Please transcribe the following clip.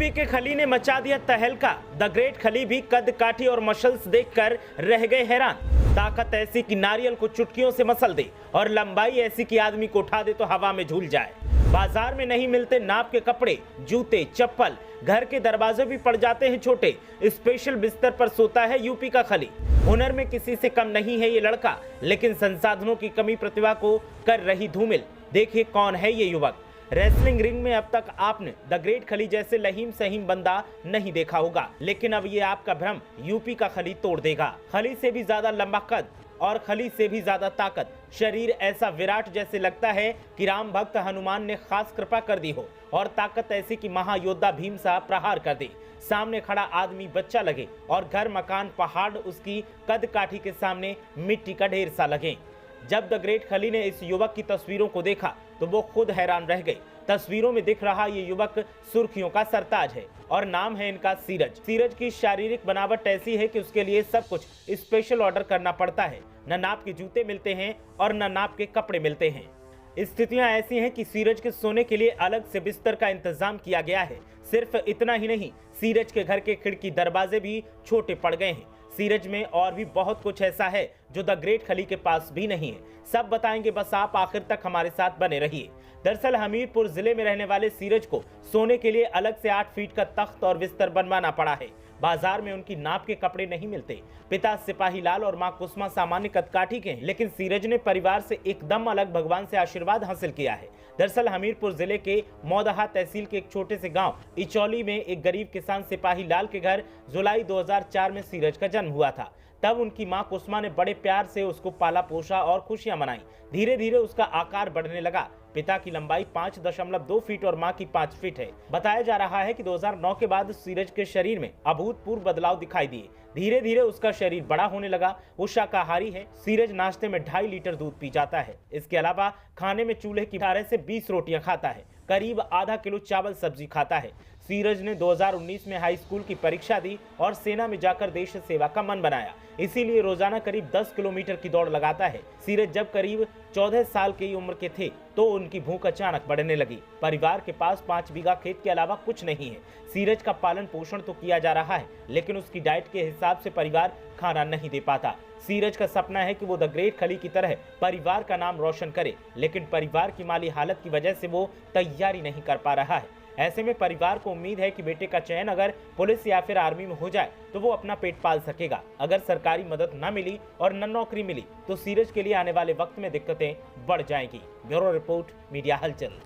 UP के खली ने मचा दिया तहलका। द ग्रेट खली भी कद काठी और मशल्स देखकर रह गए हैरान। ताकत ऐसी कि नारियल को चुटकियों से मसल दे और लंबाई ऐसी कि आदमी को उठा दे तो हवा में झूल जाए। बाजार में नहीं मिलते नाप के कपड़े, जूते, चप्पल, घर के दरवाजे भी पड़ जाते हैं छोटे। स्पेशल बिस्तर पर सोता है यूपी का खली। हुनर में किसी से कम नहीं है ये लड़का, लेकिन संसाधनों की कमी प्रतिभा को कर रही धूमिल। देखिए कौन है ये युवक। रेसलिंग रिंग में अब तक आपने द ग्रेट खली जैसे लहीम सहीम बंदा नहीं देखा होगा, लेकिन अब ये आपका भ्रम यूपी का खली तोड़ देगा। खली से भी ज्यादा लंबा कद और खली से भी ज्यादा ताकत, शरीर ऐसा विराट जैसे लगता है कि राम भक्त हनुमान ने खास कृपा कर दी हो, और ताकत ऐसी कि महायोद्धा भीम सा प्रहार कर दे। सामने खड़ा आदमी बच्चा लगे और घर मकान पहाड़ उसकी कद काठी के सामने मिट्टी का ढेर सा लगे। जब द ग्रेट खली ने इस युवक की तस्वीरों को देखा तो वो खुद हैरान रह गए। तस्वीरों में दिख रहा ये युवक सुर्खियों का सरताज है और नाम है इनका सीरज। सीरज की शारीरिक बनावट ऐसी है कि उसके लिए सब कुछ स्पेशल ऑर्डर करना पड़ता है। न नाप के जूते मिलते हैं और न नाप के कपड़े मिलते हैं। स्थितियां ऐसी हैं कि सीरज के सोने के लिए अलग से बिस्तर का इंतजाम किया गया है। सिर्फ इतना ही नहीं, सीरज के घर के खिड़की दरवाजे भी छोटे पड़ गए हैं। सीरज में और भी बहुत कुछ ऐसा है जो द ग्रेट खली के पास भी नहीं है। सब बताएंगे, बस आप आखिर तक हमारे साथ बने रहिए। दरअसल हमीरपुर जिले में रहने वाले सीरज को सोने के लिए अलग से 8 फीट का तख्त और बिस्तर बनवाना पड़ा है। बाजार में उनकी नाप के कपड़े नहीं मिलते। पिता सिपाही लाल और मां कुसुमा सामान्य कदकाठी के हैं, लेकिन सीरज ने परिवार से एकदम अलग भगवान से आशीर्वाद हासिल किया है। दरअसल हमीरपुर जिले के मौदहा तहसील के एक छोटे से गांव इचौली में एक गरीब किसान सिपाही लाल के घर जुलाई 2004 में सीरज का जन्म हुआ था। तब उनकी मां कुसुमा ने बड़े प्यार से उसको पाला पोसा और खुशियां मनाई। धीरे धीरे उसका आकार बढ़ने लगा। पिता की लंबाई 5.2 फीट और मां की 5 फीट है। बताया जा रहा है कि 2009 के बाद सीरज के शरीर में अभूतपूर्व बदलाव दिखाई दिए। धीरे धीरे उसका शरीर बड़ा होने लगा। वो शाकाहारी है। सीरज नाश्ते में 2.5 लीटर दूध पी जाता है। इसके अलावा खाने में चूल्हे की 18 से 20 रोटियां खाता है। करीब आधा किलो चावल सब्जी खाता है। सीरज ने 2019 में हाई स्कूल की परीक्षा दी और सेना में जाकर देश सेवा का मन बनाया। इसीलिए रोजाना करीब 10 किलोमीटर की दौड़ लगाता है। सीरज जब करीब 14 साल की उम्र के थे तो उनकी भूख अचानक बढ़ने लगी। परिवार के पास 5 बीघा खेत के अलावा कुछ नहीं है। सीरज का पालन पोषण तो किया जा रहा है, लेकिन उसकी डाइट के हिसाब से परिवार खाना नहीं दे पाता। सीरज का सपना है कि वो द ग्रेट खली की तरह परिवार का नाम रोशन करे, लेकिन परिवार की माली हालत की वजह से वो तैयारी नहीं कर पा रहा है। ऐसे में परिवार को उम्मीद है कि बेटे का चयन अगर पुलिस या फिर आर्मी में हो जाए तो वो अपना पेट पाल सकेगा। अगर सरकारी मदद न मिली और न नौकरी मिली तो सीरज के लिए आने वाले वक्त में दिक्कतें बढ़ जाएंगी। ब्यूरो रिपोर्ट, मीडिया हलचल।